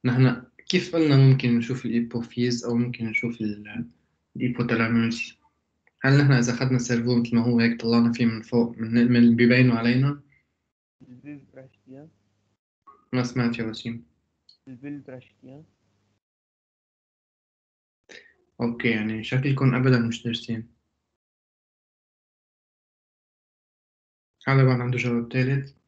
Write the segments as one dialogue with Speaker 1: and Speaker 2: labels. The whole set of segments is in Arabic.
Speaker 1: نحن كيف قلنا ممكن نشوف الإيبوفيز أو ممكن نشوف الإيبوتالاموس؟ هل نحن إذا أخذنا السيرفو مثل ما هو هيك طلعنا فيه من فوق من اللي بيبينوا علينا؟
Speaker 2: الفيلبراشتيان.
Speaker 1: ما سمعت يا وسيم.
Speaker 2: الفيلبراشتيان.
Speaker 1: أوكي، يعني شكلكم أبدا مش دارسين. هذا بعد عنده جواب ثالث؟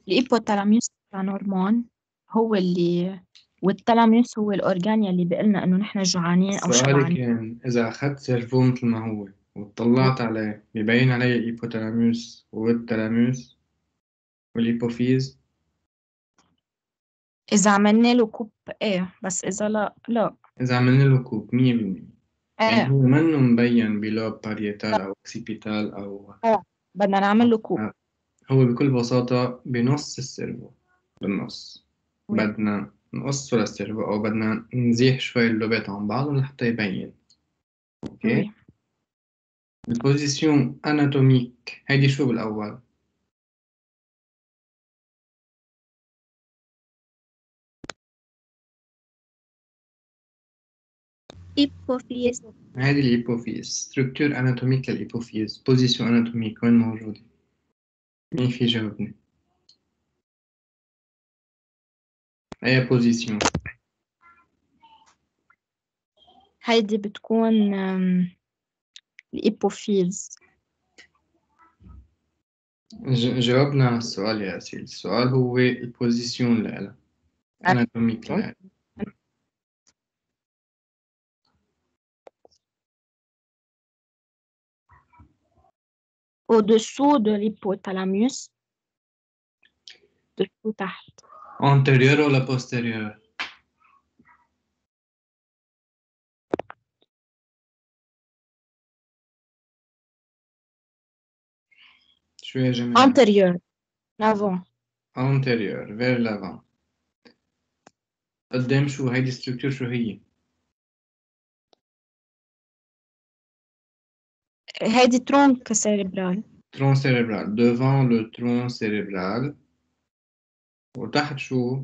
Speaker 3: الإيبوتالاميوس كان هرمون، هو اللي والتلاميوس هو الأورجان يلي بيقلنا إنه نحن جوعانين أو
Speaker 1: سؤالي
Speaker 3: شبعانين.
Speaker 1: كان إذا أخذت سيرفو مثل ما هو وطلعت عليه بيبين علي الإيبوتالاموس والتلاموس والإيبوفيز.
Speaker 3: إذا عملنا له كوب إيه، بس إذا لا.
Speaker 1: إذا عملنا له كوب 100%، يعني
Speaker 3: إيه
Speaker 1: هو منه مبين بلوب باريتال أو اوكسيبيتال أو
Speaker 3: بدنا نعمل له كوب.
Speaker 1: هو بكل بساطة بنص السيرفو، بالنص.
Speaker 3: وي.
Speaker 1: بدنا نقصه للسيرفو أو بدنا نزيح شوي اللوبات عن بعض لحتى يبين. أوكي.
Speaker 3: وي.
Speaker 1: البوزيسيون أناتوميك هيدي شو بالأول؟
Speaker 3: إيبوفيز.
Speaker 1: هيدي الإيبوفيز، ستركتور أناتوميك للإيبوفيز، بوزيسيون أناتوميك وين موجودة؟ مين في جاوبني؟ أي بوزيسيون؟
Speaker 3: هيدي بتكون الإيبوفيز.
Speaker 1: جاوبنا على السؤال يا أسيل. السؤال هو البوزيسيون لها أناتوميك لها.
Speaker 3: au-dessous de l'hypothalamus. dessous تحت.
Speaker 1: antérieur ولا posterieur؟ شو يا جماعة؟
Speaker 3: antérieur. avant.
Speaker 1: antérieur vers l'avant. قدام شو هيدي ستركتور شو هي؟
Speaker 3: هيدي ترونك سيريبرال.
Speaker 1: tronc cérébral. devant le tronc cérébral. وتحت شو؟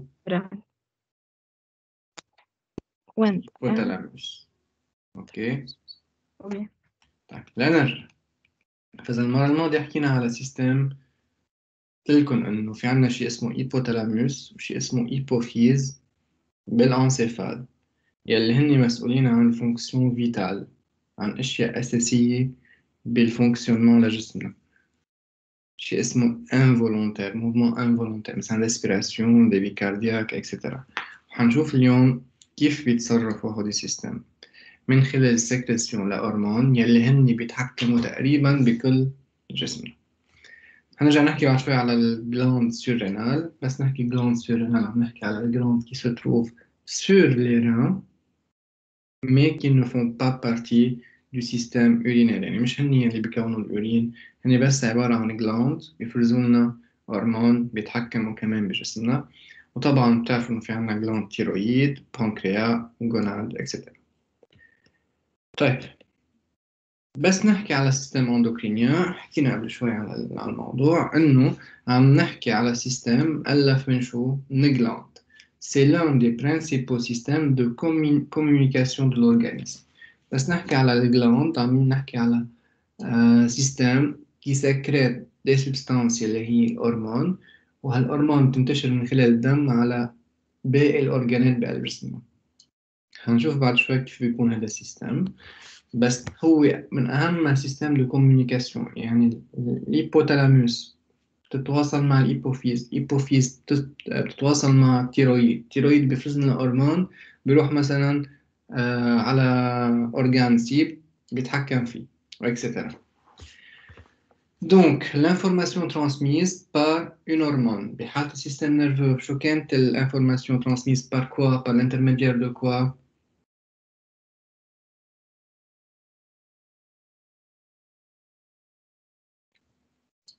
Speaker 3: وين؟
Speaker 1: hypothalamus. اوكي.
Speaker 3: وي.
Speaker 1: طيب لنرجع. فإذا المرة الماضية حكينا على سيستم، قلت لكم إنه في عنا شيء اسمه hypothalamus وشيء اسمه hypophyse بالانسيفال، يلي هن مسؤولين عن فونكسيون فيتال، عن أشياء أساسية بالفونكسيونمون لجسمنا. شيء اسمه involontaire، mouvement involontaire، مثلا respiration، débit cardiaque etc. وحنشوف اليوم كيف بيتصرفوا هودي السيستم من خلال السكريسيون لهرمون يلي هن بيتحكموا تقريبا بكل جسمنا. هنرجع نحكي بعد شوي على الجلاند سورينال، بس نحكي جلاند سورينال عم نحكي على الجلاند qui se trouve sur les reins mais qui ne font pas partie du système urinaire. يعني مش هني اللي بيكونوا الأورين، هني بس عبارة عن جلاند بيفرزوا لنا هرمون بيتحكموا كمان بجسمنا. وطبعا بتعرفوا إنه في عنا جلاند تيرويد، بانكرياس، جوناد إكسترا. طيب بس نحكي على السيستم اندوكرينيان، حكينا قبل شوي على الموضوع إنه عم نحكي على سيستم ألف من شو؟ من جلاند. C'est l'un des principaux systèmes de communication de l'organisme. بس نحكي على الجلاند عم نحكي على سيستم qui sécrète des substances اللي هي الهرمون، وهالهرمون بتنتشر من خلال الدم على باقي الأورجانات بقلب جسمنا. هنشوف بعد شوي كيف بيكون هذا السيستم، بس هو من أهم سيستم دو كوميونيكاسيون. يعني الهيبوتالاموس بتتواصل مع الإيبوفيز، إيبوفيز بتتواصل مع التيرويد، التيرويد بيفرز لنا هرمون بيروح مثلا على أورجان سي بيتحكم فيه وإكسترا. Donc, l'information transmise par une hormone. بحالة السيستم نيرفeux شو كانت l'information transmise par quoi? Par l'intermédiaire de quoi?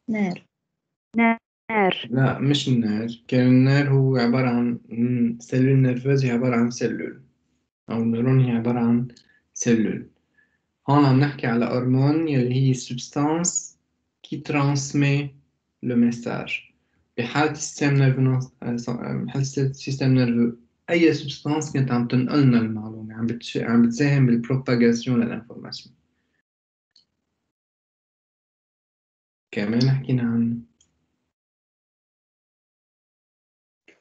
Speaker 3: نار.
Speaker 1: لا مش النير، كان النير هو عبارة عن سيلول نيرفوز، هي عبارة عن سيلول، أو النيرون هي عبارة عن سيلول. هون عم نحكي على هرمون يلي هي substance qui transmet le message. بحالة السيستم نيرفو بحالة السيستم نيرفو أي substance كانت عم تنقلنا المعلومة عم بتساهم بالبروباغاسيون للانفورماسيون. كمان حكينا عنه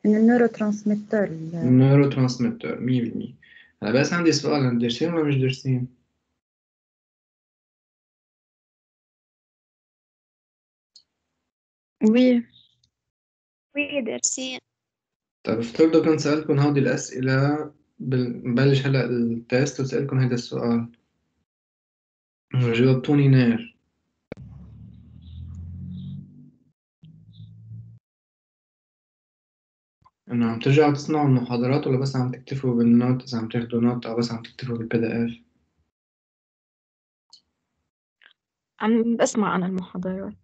Speaker 3: النيورو ترانسميتر
Speaker 1: النيورو ترانسميتر 100%. هلا بس عندي سؤال، دارسين ولا مش دارسين؟
Speaker 3: وي
Speaker 4: دارسين.
Speaker 1: طيب افترضوا كنت سألتكم هودي الأسئلة ببلش هلا التست وسألكم هذا السؤال وجاوبتوني نار، إنه عم ترجعوا تسمعوا المحاضرات ولا بس عم تكتفوا بالنوت إذا عم تاخدوا نوت أو بس عم تكتفوا بالPDF؟
Speaker 3: عم بسمع أنا المحاضرات.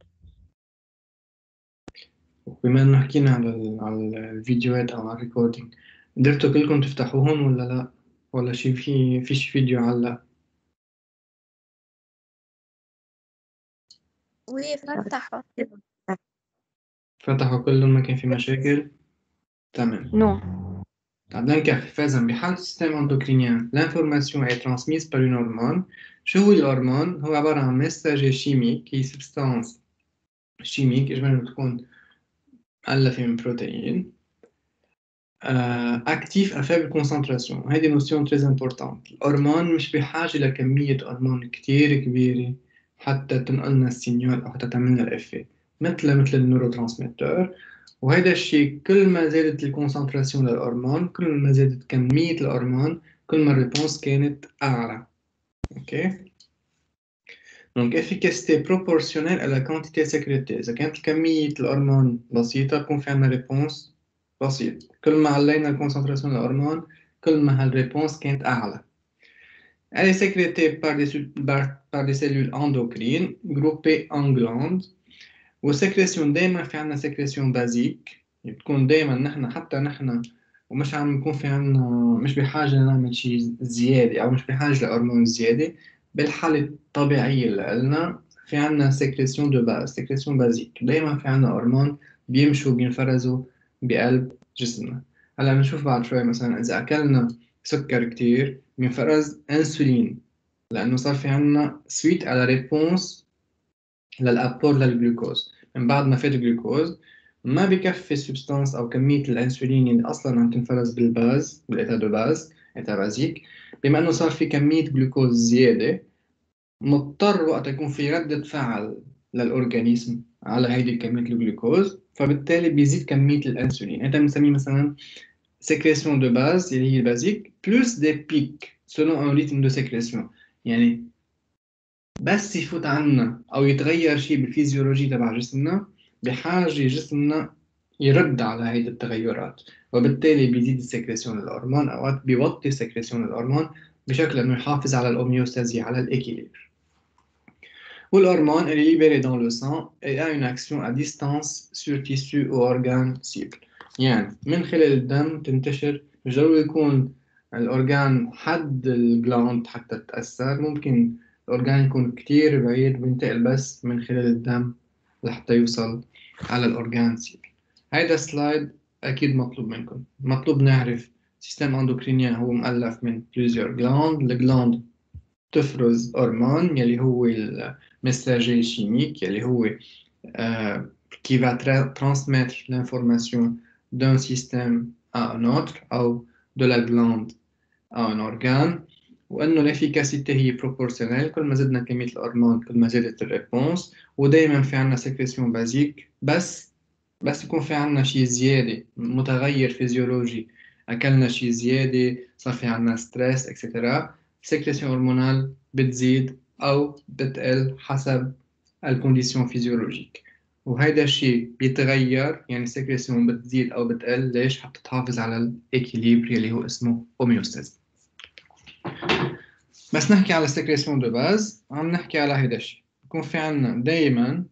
Speaker 1: وبما إنه حكينا على الفيديوهات أو على الريكوردينج، قدرتوا كلكم تفتحوهم ولا لا؟ ولا في شي فيديو علق؟
Speaker 4: فتحوا.
Speaker 1: فتحوا كلهم ما كان في مشاكل؟ تمام.
Speaker 3: نو
Speaker 1: طيب نكفي. فإذا بحالة السيستم اندوكرينيان l'information est transmise par une hormone. شو هو الهرمون؟ هو عبارة عن ميساج شيميك، هي سبستانس شيميك إجمالا بتكون مؤلفة من بروتين اكتيف ا فaible concentration. هذه نوسيون تريز امبورتانت. الهرمون مش بحاجة لكمية هرمون كتير كبيرة حتى تنقلنا السينيال أو حتى تعملنا الإفي مثل النورو ترانسميتر. وهذا الشيء كل ما زادت الكونسنتراسيون للهرمون كل ما زادت كمية الهرمون كل ما الريبونس كانت أعلى. اوكي. دونك efficacité proportionnelle à la quantité sécrétée. إذا كانت كمية الهرمون بسيطة بكون في عنا ريبونس بسيط. كل ما علينا الكونسنتراسيون للهرمون كل ما هالريبونس كانت أعلى. Elle est sécrétée par des cellules endocrines groupées en glandes. والسكريسيون دايما في عنا سكريسيون بازيك بتكون دايما نحن حتى نحن ومش عم نكون في عنا مش بحاجة نعمل شيء زيادة أو مش بحاجة لهرمون زيادة. بالحالة الطبيعية اللي قلنا في عنا سكريسيون دو باز، سكريسيون بازيك. دايما في عنا هرمون بيمشوا بينفرزوا بقلب جسمنا. هلا بنشوف بعد شوي مثلا إذا أكلنا سكر كتير بينفرز أنسولين لأنه صار في عنا سويت على ريبونس للأبور للجلوكوز. من بعد ما فات الجلوكوز ما بكفي السبستانس أو كمية الأنسولين اللي أصلا عم تنفرز بالباز بالإتا دو باز إتا بازيك. بما إنه صار في كمية جلوكوز زيادة مضطر وقت يكون في ردة فعل للأورجانيزم على هيدي كمية الجلوكوز فبالتالي بيزيد كمية الأنسولين. هذا بنسميه مثلا sécrétion de base اللي هي البازيك plus des pics selon un rythme de sécrétion. يعني بس يفوت عنا أو يتغير شيء بالفيزيولوجي تبع جسمنا بحاجة جسمنا يرد على هيدي التغيرات وبالتالي بيزيد السكريسيون للهرمون. أوقات بيوطي سكريسيون للهرمون بشكل إنه يحافظ على الهوميوستازي على الإكيليبر. والهرمون est libéré dans le sang et a une action à distance sur tissu ou organe cible. يعني من خلال الدم تنتشر. مش ضروري يكون الأورجان حد الجلاند حتى تتأثر، ممكن الأورجان يكون كتير بعيد وينتقل بس من خلال الدم لحتى يوصل على الأورجان cible. هيدا سلايد أكيد مطلوب منكم. مطلوب نعرف سيستم اندوكرينيان هو مؤلف من plusieurs glandes. الجلاند تفرز هرمون يلي هو المessager chimique يلي هو qui va transmettre l'information d'un système à un autre أو de la glande à un organe. وأنه l'efficacité هي proportionnelle. كل ما زدنا كمية الهرمون كل ما زادت الريبونس. ودايما في عنا سكريسيون بازيك بس يكون في عنا شيء زيادة متغير فيزيولوجي أكلنا شيء زيادة صار في عنا ستريس اكسترا السكريسيون هرمونال بتزيد أو بتقل حسب الكونديسيون فيزيولوجيك. وهيدا الشيء بيتغير يعني السكريسيون بتزيد أو بتقل ليش؟ حتى تحافظ على الإكيليبر اللي هو اسمه هوميوستازي. بس نحكي على السكريسيون دو باز عم نحكي على هيدا الشيء. بكون في عنا دايما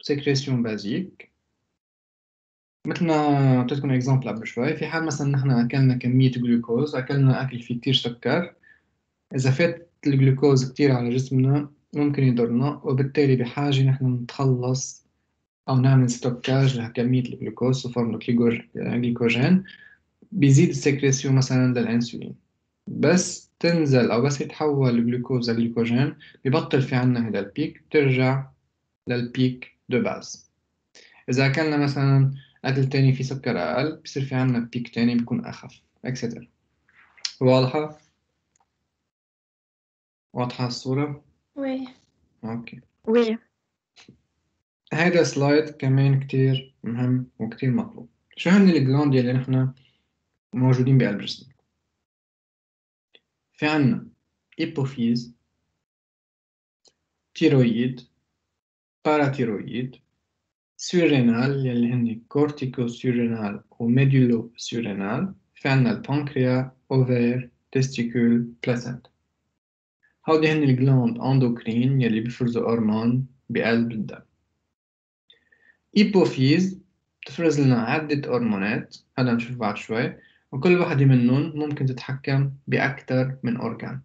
Speaker 1: سكريسيون بازيك مثل ما أعطيتكم إكزامبل قبل شوي. في حال مثلا نحن أكلنا كمية جلوكوز أكلنا أكل فيه كتير سكر إذا فات الجلوكوز كتير على جسمنا ممكن يضرنا، وبالتالي بحاجة نحن نتخلص أو نعمل ستوكاج لكمية الجلوكوز سو فورم جليكوجين. بيزيد السكريسيون مثلا للأنسولين، بس تنزل أو بس يتحول الجلوكوز لجليكوجين ببطل في عنا هذا البيك، بترجع للبيك دو باز. إذا أكلنا مثلا أكل تاني فيه سكر أقل، بصير في عنا بيك تاني بيكون أخف إكسترا. واضحة؟ واضحة الصورة؟
Speaker 3: وي
Speaker 1: أوكي.
Speaker 3: وي
Speaker 1: هيدا سلايد كمان كتير مهم وكتير مطلوب. شو هن الجلاند اللي نحن موجودين بقلب جسمنا؟ في عنا إيبوفيز، تيرويد، باراتيرويد، سيرينال يلي هن كورتيكو سيرينال وميدولو سيرينال. في عنا البنكرياس، أوفير، تستيكول، بلاسنتا. هودي هن الجلاند اندوكرين يلي بيفرزوا هرمون بقلب الدم. إيبوفيز بتفرز لنا عدة هرمونات، هذا نشوف بعد شوي، وكل واحدة منهم ممكن تتحكم بأكثر من أورجان.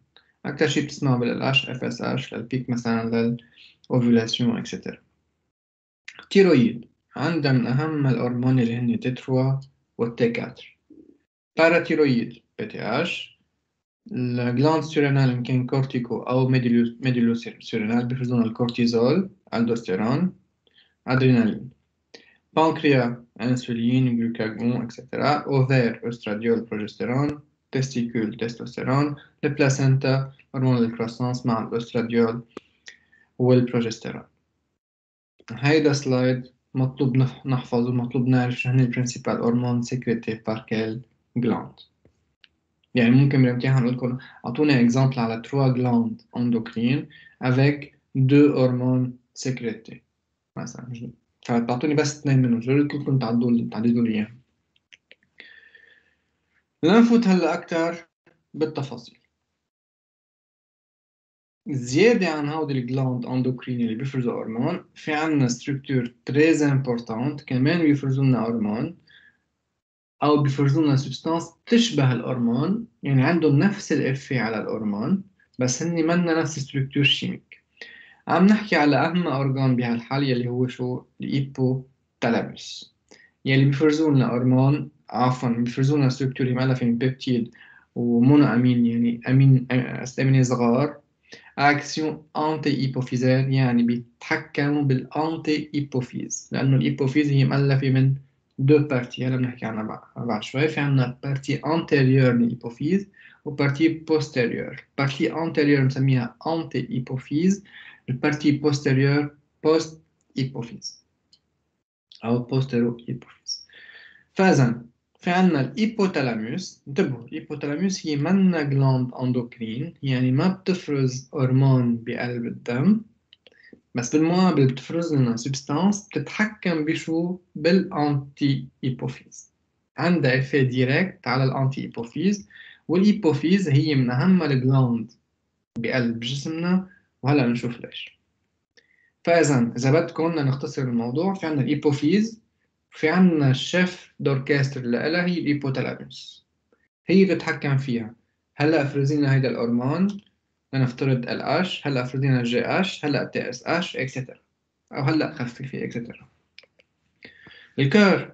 Speaker 1: أكثر شيء بتسمعه بالأش FSH للبيك مثلا للأوفولاسيون إكسترا. تيرويد عندها من أهم الهرمون اللي هن T3 والتي 4. باراتيرويد PTH. الجلاند سيرينال إن كان كورتيكو أو ميدولو سيرينال بيفرزون الكورتيزول، الدوستيرون، أدرينالين. بانكرياس انسولين، جلوكاجون اكسترا. اوفير استراديول، بروجستيرون. تستيكول تستوستيرون. البلاسينتا هرمون الكروسانس مع الاستراديول والبروجستيرون. هيدا سلايد مطلوب نحفظه، مطلوب نعرف شو هن البرنسيبال هرمون سكريتي بار كيل جلاند. يعني ممكن بالامتحان نقول لكم اعطونا اكزامبل على 3 جلاند اندوكرين افيك 2 هرمون سكريتي مثلا، فبعطوني بس 2 منهم، جربت كلكم تعددوا لي اياهم. لنفوت هلا أكتر بالتفاصيل. زيادة عن هودي الجلاند اندوكرين اللي بيفرزوا هرمون، في عنا ستركتور تريز امبورتانت كمان بيفرزوا لنا هرمون أو بيفرزوا لنا سبستانس بتشبه الهرمون، يعني عندهم نفس الإفي على الهرمون بس هني منا نفس ستركتور شيميك. عم نحكي على أهم أورجان بهالحالة اللي هو شو؟ الإيبوتالاموس، يلي بيفرزوا لنا هرمون، عفوا بيفرزوا لنا ستركتور مؤلفة من بيبتيد ومونو أمين، يعني أسيد أميني صغار، أكسيون أنتي إيبوفيزال، يعني بيتحكموا بالأنتي إيبوفيز، لأنه الإيبوفيز هي مؤلفة من دو بارتي، هلا بنحكي عنها بعد شوي. في عنا بارتي أنتيريور من الإيبوفيز وبارتي بوستيريور. بارتي أنتيريور بنسميها أنتي إيبوفيز، البارتي بوستيريور بوست إيبوفيز أو بوستيرو إيبوفيز. فإذا في عنا الإيبوتالاموس، انتبهوا الإيبوتالاموس هي منا جلاند أندوكرين، يعني ما بتفرز هرمون بقلب الدم، بس بالمقابل بتفرز لنا سبستانس بتتحكم بشو؟ بالأنتي إيبوفيز، عندها إفي ديريكت على الأنتي إيبوفيز. والإيبوفيز هي من أهم الجلاند بقلب جسمنا، وهلأ نشوف ليش. فإذا إذا بدكم نختصر الموضوع، في عنا الإيبوفيز، في عنا الشيف دوركستر اللي لها هي الإيبوتالاموس، هي اللي تتحكم فيها. هلا افرزينا هيدا الهرمون، لنفترض ال H، هلا افرزينا الجي H، هلا تي اس H اكسترا، او هلا خففي اكسترا. الكار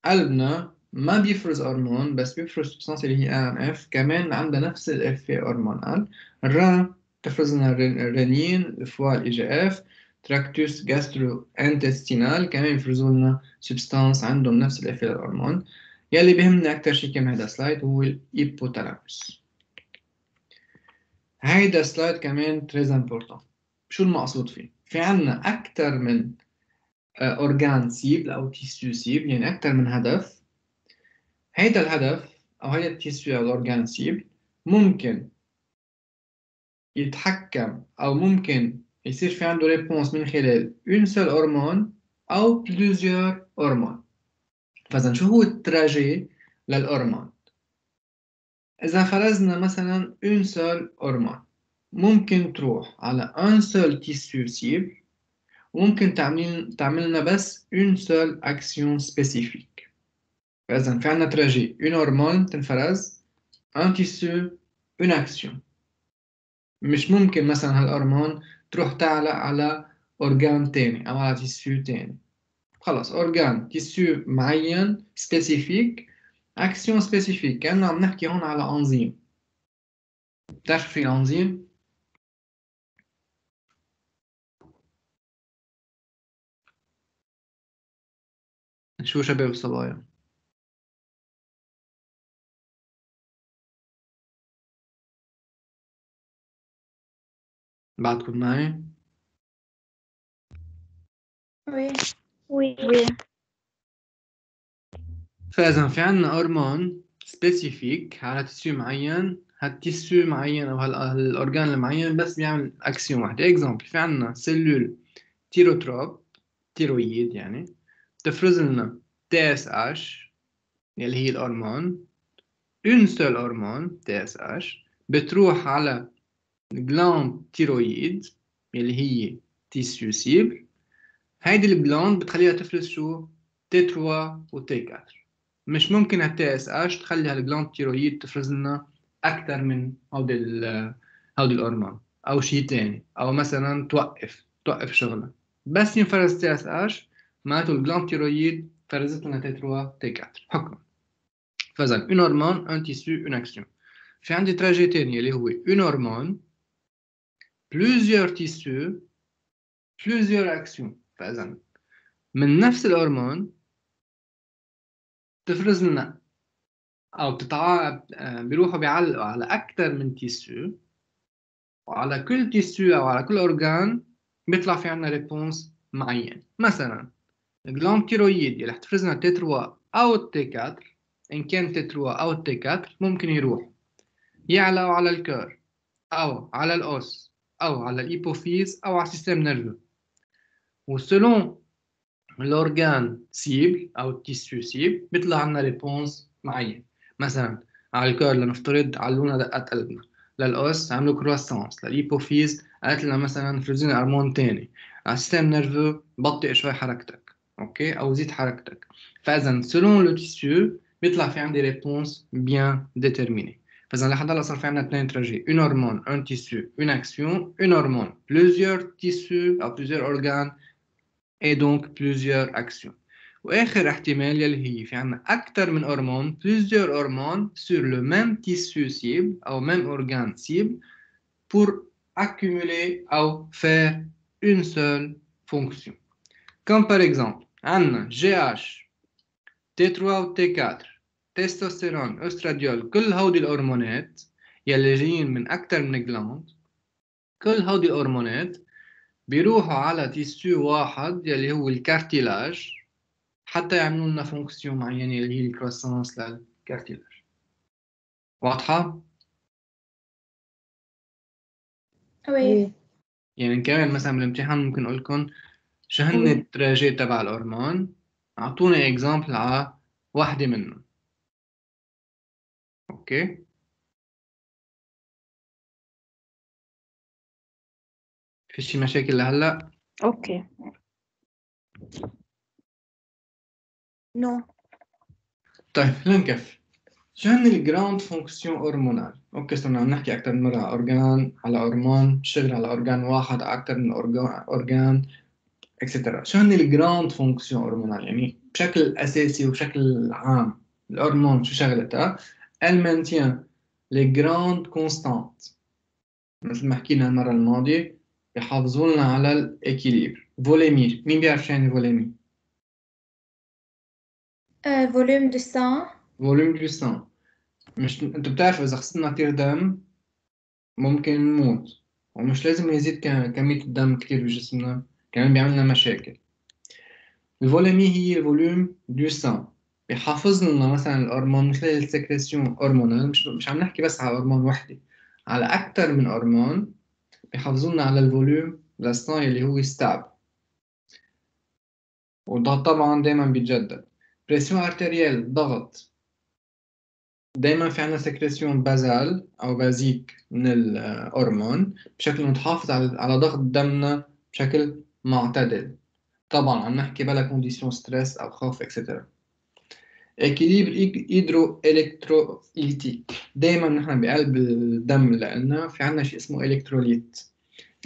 Speaker 1: قلبنا ما بيفرز هرمون، بس بيفرز سبستانس اللي هي AMF، كمان عندها نفس الاف هرمون قلب. الرا تفرز لنا الرنين، الفوا الاي جي اف، تراكتوس جاسترو انتستينال كمان بيفرزوا لنا سبستانس عندهم نفس الاف الهرمون. يلي بيهمنا اكثر شيء كم هذا سلايد هو الايبوتالاموس. هيدا سلايد كمان تريز امبورتون. شو المقصود فيه؟ في عنا اكثر من اورجان سيبل او تيسيو سيبل، يعني اكثر من هدف. هيدا الهدف او هيدا التيسيو او الاورجان سيبل ممكن يتحكم او ممكن يصير في عنده ريبونس من خلال اون سول هرمون او بلوزيور هرمون. فاذا شو هو التراجي للهرمون؟ اذا فرزنا مثلا اون سول هرمون ممكن تروح على ان سول تيسيو سيبل، وممكن تعمل لنا بس une seule action spécifique. فإذا في عنا تراجي une hormone تنفرز، un tissu, une action. مش ممكن مثلا هالهرمون تروح تعلق على أورجان تاني أو على تيسيو تاني. خلص أورجان تيسيو معين سبيسيفيك، أكسيون سبيسيفيك، كأنه عم نحكي هون على أنزيم. بتعرف في الأنزيم؟ شو شباب الصبايا؟ بعدكم معي؟
Speaker 4: وي
Speaker 3: وي
Speaker 1: فإذا في عنا هرمون سبيسيفيك على تيسيو معين، هالتيسيو معين أو هالأورجان المعين بس بيعمل أكسيون واحدة. إكزامبل، في عنا سيلول تيروتروب، تيرويد يعني، تفرز لنا TSH يلي هي الهرمون، اون سول هرمون TSH بتروح على الجلاند تيرويد يلي هي تيسيو سيبل. هيدي الجلاند بتخليها تفرز شو؟ T3 و T4. مش ممكن ال TSH تخلي هالجلاند تيرويد تفرز لنا أكثر من هودي الهرمون أو شيء تاني، أو مثلا توقف شغلها. بس ينفرز TSH معناته الجلاند تيرويد فرزت لنا T3 T4 حكما. فإذا un hormone, un tissu, une action. في عندي تراجي تاني اللي هو un hormone, plusieurs tissus, plusieurs actions. فإذا من نفس الهرمون تفرز لنا أو بيروحوا بيعلقوا على أكثر من تيسو، وعلى كل تيسو أو على كل أورجان بيطلع في عنا ريبونس معين. مثلا الجلاند تيرويد اللي حتفرز لنا تي 3 أو تي 4، إن كان تي 3 أو تي 4 ممكن يروح يعلقوا على الكور أو على الأوس أو على الإيبوفيز أو على السيستم نيرفو، وسلون الأورجان سيبل أو التيسيو سيبل بيطلع لنا ريبونس معين. مثلا على الكور لنفترض علونا دقات قلبنا، للأوس عملوا كرواسانس، للإيبوفيز قالت لنا مثلا فرزين هرمون تاني، على السيستم نيرفو بطئ شوي حركتك، أوكي، أو زيد حركتك. فإذا سلون لو تيسيو بيطلع في عندي ريبونس بيان ديترميني. فإذا لحد هلا صار في عندنا اثنين تراجي، un hormone, un tissu, une action, un hormone, plusieurs tissus أو plusieurs organes et donc plusieurs actions. وآخر احتمال يلي هي في عنا أكثر من هرمون، plusieurs hormones sur le même tissu cible أو même organe cible pour accumuler أو faire une seule fonction. Comme par exemple عنا GH T3 و T4 تستوستيرون أستراديول، كل هودي الهرمونات يلي جايين من أكثر من جلاند، كل هودي الهرمونات بيروحوا على تيسيو واحد يلي هو الكارتيلاج حتى يعملوا لنا فونكسيون معينة اللي هي الكروسانس للكارتيلاج. واضحة؟
Speaker 4: وي
Speaker 1: يعني كمان مثلا بالامتحان ممكن أقول لكم شو هن التراجي تبع الهرمون، أعطوني إكزامبل على واحدة منهم. أوكي؟ في شي مشاكل لهلا؟
Speaker 3: اوكي.
Speaker 4: نو
Speaker 1: طيب لنكفي. شو هن الجراند فونكسيون هرمونال؟ اوكي صرنا عم نحكي اكثر من مره على اورجان، على هرمون بيشتغل على اورجان واحد او اكثر من اورجان اكسترا. شو هن الجراند فونكسيون هرمونال؟ يعني بشكل اساسي وبشكل عام الهرمون شو شغلتها؟ elle maintient les grandes constantes، مثل ما حكينا المره الماضيه، بيحافظوا لنا على الاكيليبر. فوليمي، مين بيعرف شو يعني فوليمي؟
Speaker 4: فوليوم دو سان.
Speaker 1: فوليوم دو سان. مش انتوا بتعرفوا اذا خسرنا كتير دم ممكن نموت، ومش لازم يزيد كمية الدم كتير بجسمنا، كمان بيعملنا مشاكل. الفوليمي هي فوليوم دو سان، بيحافظ لنا مثلا الهرمون من خلال السكريسيون هرمونال. مش عم نحكي بس على هرمون وحده، على أكثر من هرمون بيحافظوا لنا على الفوليوم للسان اللي هو ستابل، والضغط طبعا دايما بيتجدد. بريسيون ارتريال، ضغط، دايما في عنا سكريسيون بازال أو بازيك من الهرمون بشكل متحافظ على ضغط دمنا بشكل معتدل. طبعا عم نحكي بلا كونديسيون ستريس أو خوف اكسترا. إكيليبر هيدرو إلكتروليتيك. دايما نحن بقلب الدم اللي قلنا في عنا شيء اسمه إلكتروليت،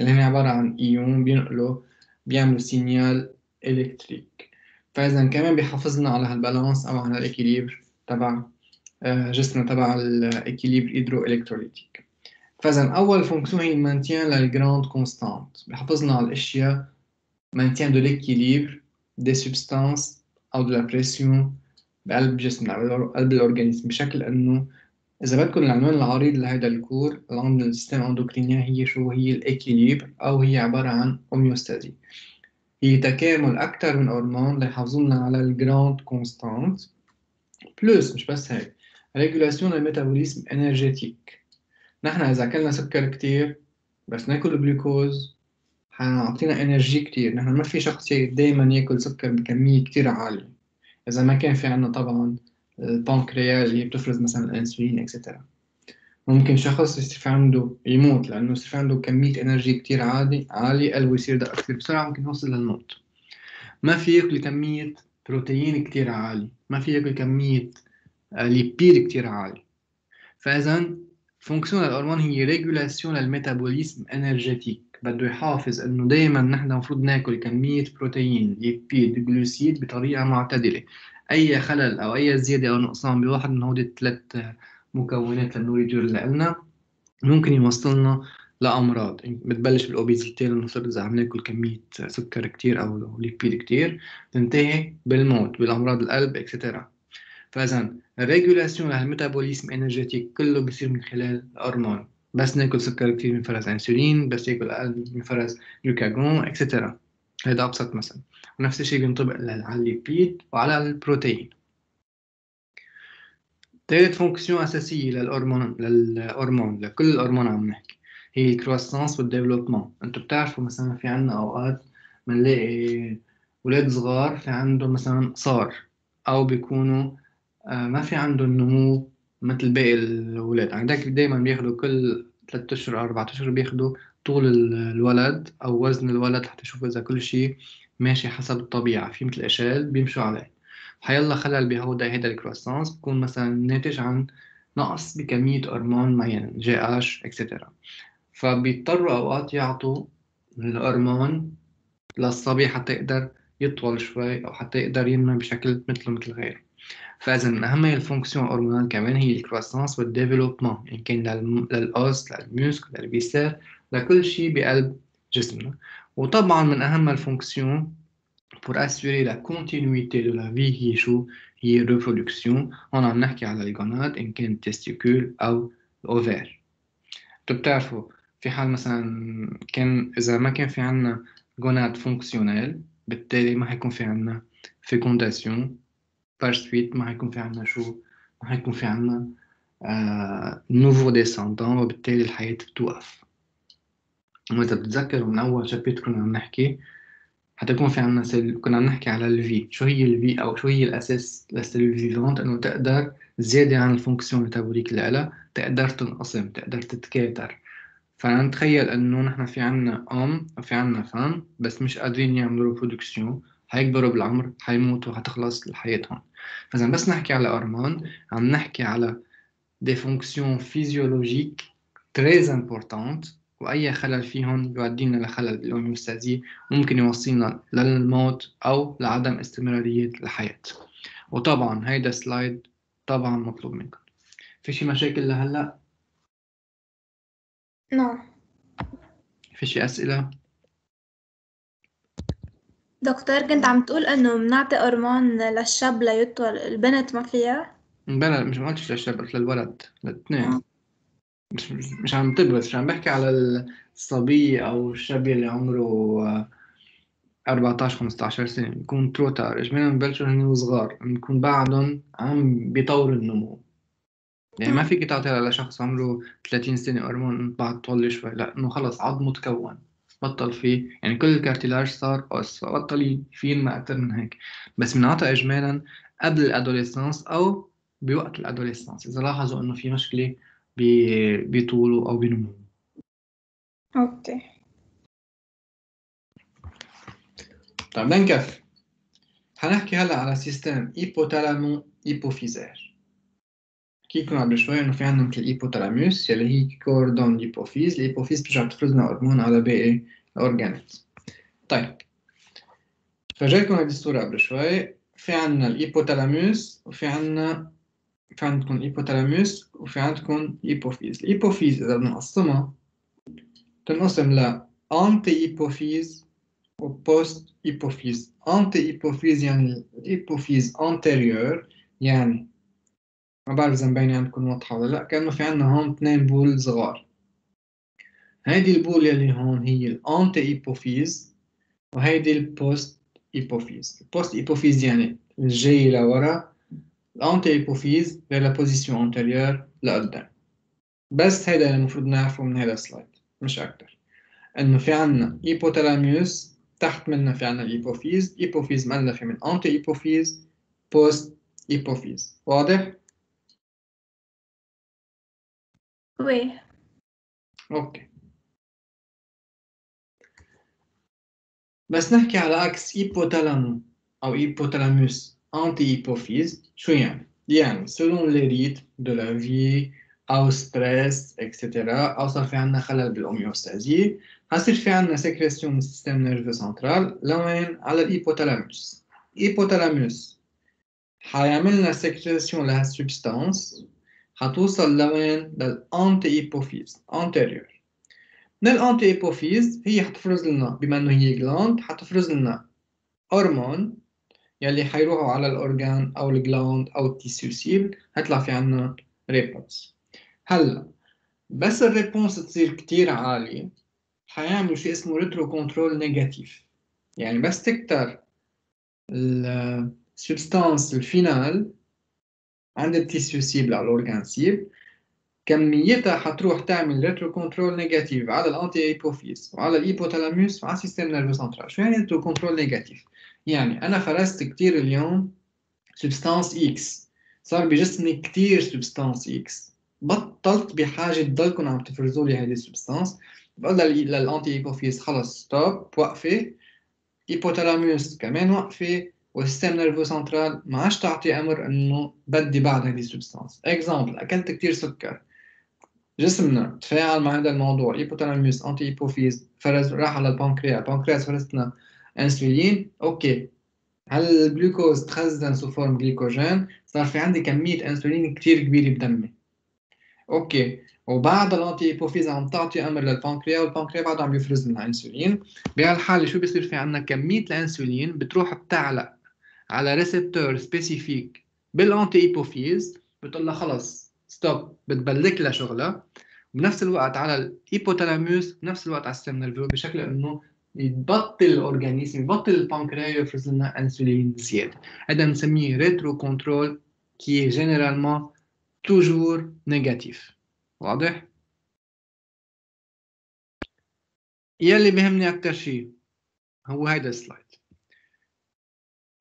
Speaker 1: اللي هن عبارة عن إيون بيعملوا سينيال إلكتريك. فإذا كمان بيحافظنا على هالبالانس أو على الإكيليبر تبع جسمنا، تبع الإكيليبر هيدرو إلكتروليتيك. فإذا أول فونكسيون هي المانتيان للجراند كونستانت، بيحافظنا على الأشياء، مانتيان دو l'équilibre des substances أو de la pression بقلب جسمنا أو قلب الأورجانيزم، بشكل إنه إذا بدكم العنوان العريض لهذا الكور عند السيستم اندوكرينيان هي شو هي الإكيليبر، أو هي عبارة عن هوميوستازي. هي تكامل أكثر من هرمون ليحافظونا على الجراند كونستانت، بلس مش بس هيك، ريجولاسيون الميتابوليزم انرجيتيك. نحن إذا أكلنا سكر كتير بس ناكل جلوكوز حيعطينا انرجي كتير. نحن ما في شخص دايما ياكل سكر بكمية كتير عالية إذا ما كان في عنا طبعا البنكرياس اللي بتفرز مثلا الأنسولين اكسترا. ممكن شخص يصير في عنده يموت لأنه يصير في عنده كمية انرجي كتير عالية، قلبه يصير دق كتير بسرعة، ممكن يوصل للموت. ما في ياكل كمية بروتين كتير عالي، ما في ياكل كمية ليبيد كتير عالي. فإذا فونكسيون الهرمون هي ريجولاسيون للميتابوليزم انرجيتيك، بده يحافظ انه دائما نحن المفروض ناكل كمية بروتين ليبيد جلوسيد بطريقة معتدلة. اي خلل او اي زيادة او نقصان بواحد من هودي الثلاث مكونات للنوريدور اللي قلنا ممكن يوصلنا لأمراض بتبلش بالأوبيزيتي، لأنه صرت إذا عم ناكل كمية سكر كتير أو ليبيد كتير تنتهي بالموت، بالأمراض القلب اكسترا. فإذا الريجولاسيون للميتابوليزم انرجيتيك كله بيصير من خلال الهرمون. بس ناكل سكر كتير بنفرز انسولين، بس ياكل اقل بنفرز جلوكاجون اكسترا. هذا ابسط مثل. ونفس الشيء بينطبق على الليبيد وعلى البروتين. ثالث فونكسيون اساسيه للهرمون لكل الهرمون عم نحكي هي الكرواسانس والديفلوبمون. انتم بتعرفوا مثلا في عنا اوقات بنلاقي اولاد صغار في عندهم مثلا قصار، او بيكونوا ما في عندهم نمو مثل باقي الأولاد. عندك دايما بياخدوا كل 3 أشهر أو 4 أشهر بياخدوا طول الولد أو وزن الولد حتى يشوفوا إذا كل شيء ماشي حسب الطبيعة، في مثل إشال بيمشوا عليه. حيلا خلل هيدا الكرواسانس بكون مثلا ناتج عن نقص بكمية هرمون معين جي اش اكسترا. فبيضطروا أوقات يعطوا الهرمون للصبي حتى يقدر يطول شوي أو حتى يقدر ينمو بشكل مثله مثل غيره. فإذا من أهم الفونكسيون هرمونال كمان هي الكرواسانس والديفلوبمون، إن كان للأوس للميوسك للبيسال لكل شيء بقلب جسمنا. وطبعا من أهم الفونكسيون pour assurer la continuité de la vie هي شو؟ هي reproduction. هون عم نحكي على الجوناد إن كان تستيكول أو الأوفير. بتعرفوا في حال مثلا إذا ما كان في عنا جوناد فونكسيونيل بالتالي ما حيكون في عنا fécondation. باج سويت ما هيكون في عنا شو؟ ما هيكون في عنا نوفو ديساندون، وبالتالي الحياة بتوقف. وإذا بتتذكروا من أول شابتر كنا عم نحكي حتكون في عنا كنا عم نحكي على الفي. شو هي الفي أو شو هي الأساس للسيل فيفونت؟ إنه تقدر زيادة عن الفونكسيون ميتابوليك اللي لها تقدر تنقسم، تقدر تتكاثر. فنتخيل إنه نحن في عنا وفي عنا فان بس مش قادرين يعملوا برودكسيون، حيكبروا بالعمر حيموتوا حتخلص حياتهم. فإذا بس نحكي على هرمون عم نحكي على des fonctions physiologiques très importantes، وأي خلل فيهم بيودينا لخلل بالهوميوستازي ممكن يوصلنا للموت أو لعدم استمرارية الحياة. وطبعا هيدا سلايد طبعا مطلوب منكم. في شي مشاكل لهلا؟
Speaker 4: نو.
Speaker 1: في شي أسئلة؟
Speaker 4: دكتور كنت عم تقول انه بنعطي هرمون للشاب ليطول، البنت ما فيها؟
Speaker 1: بلا مش ما قلتش للشاب، قلت للولد، الاثنين. مش عم طب، بس مش عم بحكي على الصبي أو الشاب اللي عمره 14 15 سنة. بيكون تروتار إجمالا ببلشوا هن صغار، بيكون بعدهم عم بيطوروا النمو. يعني ما فيك تعطي لشخص عمره 30 سنة هرمون بعد طول شوي، لا، إنه خلص عظمه تكون، بطل فيه يعني كل الكارتيلاج صار قص، فبطل ينمى أكتر من هيك. بس بنعطى إجمالا قبل الأدوليسانس أو بوقت الأدوليسانس إذا لاحظوا إنه في مشكلة بطوله أو بنمو.
Speaker 4: اوكي.
Speaker 1: طيب لنكفي. هنحكي هلا على سيستم ايبوتالامو hypophysaire. كي كنا قبل شوي إنه في عندنا مثل الإيبوثالاموس يلي هي كوردون الإيبوفيز. الإيبوفيز بترجع تفرز لنا هرمون على باقي الأورجانات. طيب فجايكم هذه الصورة قبل شوي. في عندنا الإيبوثالاموس وفي عندكم الإيبوثالاموس وفي عندكم الإيبوفيز. الإيبوفيز إذا بنقسمها تنقسم ل أنتي إيبوفيز و بوست إيبوفيز. أنتي إيبوفيز يعني الإيبوفيز أنتيريور، يعني ما بعرف إذا مبينة عندكم واضحة ولا لأ. كأنه في عندنا هون 2 بول صغار. هيدي البول يلي هون هي الأنتي إيبوفيز وهيدي البوست إيبوفيز. البوست إيبوفيز يعني الجاي لورا، الأنتي إيبوفيز vers la position antérieure لقدام. بس هيدا اللي المفروض نعرفه من هذا السلايد مش أكتر. إنه في عنا إيبوثالاموس، تحت منها في عنا الإيبوفيز. إيبوفيز مؤلفة من أنتي إيبوفيز بوست إيبوفيز. واضح؟
Speaker 4: وي.
Speaker 1: أوكي. بس نحكي على عكس إيبوثالامو أو إيبوثالاموس أنتي إيبوفيز. شو يعني؟ يعني selon les rythmes de la vie أو ستريس إكسترا، أو صار في عنا خلل بالأوميوستازي، حصير في عنا سكريسيون من السيستم نيرفو سنترال لوين؟ على الإيبوثالاموس. إيبوثالاموس حيعمل لنا سكريسيون لهالسبستانس، حتوصل لوين؟ للأنتي إيبوفيز أنتيريور. من الأنتي إيبوفيز هي حتفرز لنا، بما إنه هي جلاند، حتفرز لنا هرمون يلي حيروحوا على الأورجان أو الجلاند أو التيسيو سيل، هيطلع في عنا ريبونس. هلا بس الريبونس تصير كتير عالية حيعملوا شيء اسمه ريترو كنترول نيجاتيف. يعني بس تكتر السبستانس الفينال عند التيسيو سيل أو الأورجان سيل، كميتها حتروح تعمل ريترو كنترول نيجاتيف على الانتي ايبوفيز وعلى الايبوثالاموس وعلى السيستم نيرفو سنترال. شو يعني ريترو كنترول نيجاتيف؟ يعني انا فرزت كتير اليوم سبستانس اكس، صار بجسمي كتير سبستانس اكس، بطلت بحاجه تضلكم عم تفرزوا لي هذه السبستانس، بقول للانتي ايبوفيز خلص ستوب، وقفي. ايبوثالاموس كمان وقفي، والسيستم نيرفو سنترال ما عادش تعطي امر انه بدي بعد هذه السبستانس. اكزامبل، اكلت كتير سكر، جسمنا تفاعل مع هذا الموضوع، ايبوثالاموس انتي ايبوفيز فرز، راح على البنكرياس فرز لنا انسولين. اوكي، هل الجلوكوز تخزن سو فورم جليكوجين، صار في عندي كميه انسولين كتير كبيره بدمي. اوكي، وبعد الانتي ايبوفيز عم تعطي امر للبنكرياس، والبنكرياس بعده عم يفرز لنا انسولين. بهالحاله شو بيصير؟ في عندنا كميه الانسولين بتروح بتعلق على ريسبتور سبيسيفيك بالانتي ايبوفيز، بتقول لها خلص ستوب، بتبلك لها شغلها. بنفس الوقت على الهيبوثالاموس، بنفس الوقت على السيستم نيرفو، بشكل انه يبطل الاورجانيزم، يبطل البنكرياس يفرز لنا انسولين زياده. هذا بنسميه ريترو كنترول كي جينيرالمون توجور نيجاتيف. واضح؟ يلي بيهمني اكثر شيء هو هيدا السلايد.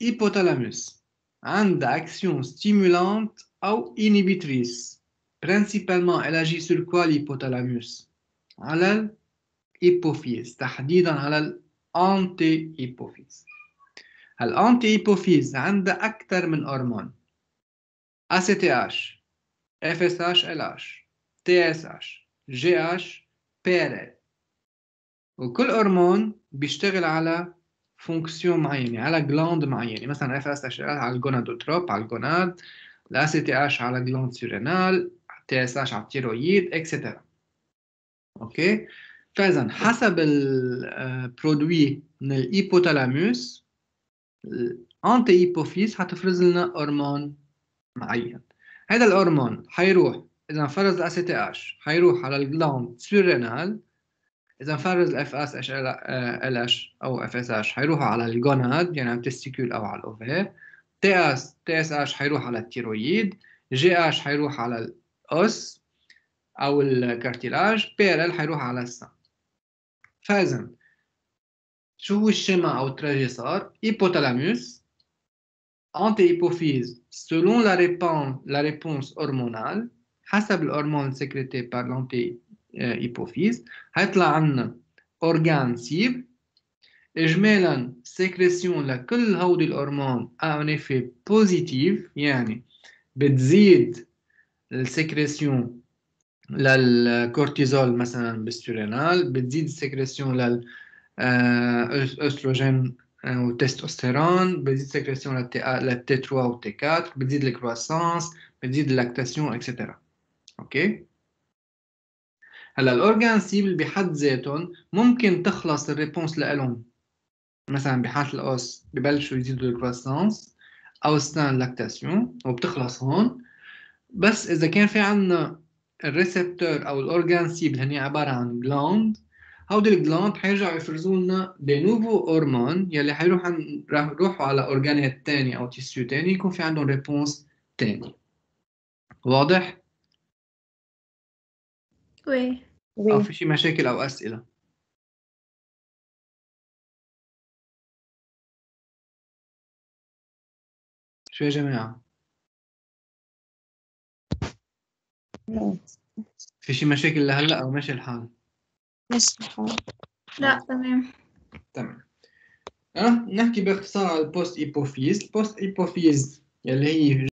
Speaker 1: هيبوثالاموس عندها اكسيون ستيمولانت او انيبيتريس. principalement elle agit sur quoi l'hypothalamus؟ على الهيبوفيز، تحديدا على الانتي هيبوفيز. الانتي هيبوفيز عندها اكثر من هرمون: ACTH، FSH LH، TSH، GH، PRL، وكل هرمون بيشتغل على فونكسيون معينة، على جلاند معينة. مثلا FSH على الجونادوتروب على الجوناد، ACTH على جلاند سيرينال، TSH على التيرويد، اكسترا. اوكي، فاذا حسب البرودوي من الهيبوثالاموس، الانتي هيبوفيز حتفرز لنا هرمون معين. هذا الهرمون حيروح، اذا فرز ACTH حيروح على الجلاند سيرينال، اذا فرز FSH LH او FSH حيروح على الجوناد يعني على التستيكول او على الاوفير، TSH حيروح على التيرويد، GH حيروح على الاس او الكارتيلاج، PRL حيروح على السن. فاذا شو هو الشيما او التراجي؟ صار هيبوثالاموس انتي هيبوفيز selon la réponse hormonale، حسب الهرمون سكريتي بار l'anti هيبوفيز، هيطلع عنا اورجان سيب. اجمالا سكريسيون لكل هودي الهرمون ان افي بوزيتيف، يعني بتزيد السكريسيون للكورتيزول مثلا بالسورينال، بتزيد السكريسيون للأستروجين والتستوستيرون، بتزيد السكريسيون للتي 3 والتي 4، بتزيد الكرواسانس، بتزيد اللاكتاسيون اكسترا. اوكي. هلا الاورجان سيبل بحد ذاتهم ممكن تخلص الريبونس لهم، مثلا بحالة القص ببلشوا يزيدوا الكرواسانس او ستان لاكتاسيون وبتخلص هون. بس اذا كان في عندنا الريسبتور او الاورجان سيبل هني عباره عن جلاند، هودي الجلاند حيرجعوا يفرزوا لنا دي نوفو هرمون يلي راح يروحوا على اورجانيات تاني او تيسيو تاني يكون في عندهم ريبونس تاني. واضح؟
Speaker 4: وي.
Speaker 1: او في شي مشاكل او اسئله؟ شو يا جماعه؟ في شي مشاكل لهلا او ماشي الحال؟
Speaker 3: ماشي الحال.
Speaker 4: لا تمام.
Speaker 1: تمام. نحكي باختصار على البوست ايبوفيز. البوست ايبوفيز يلي هي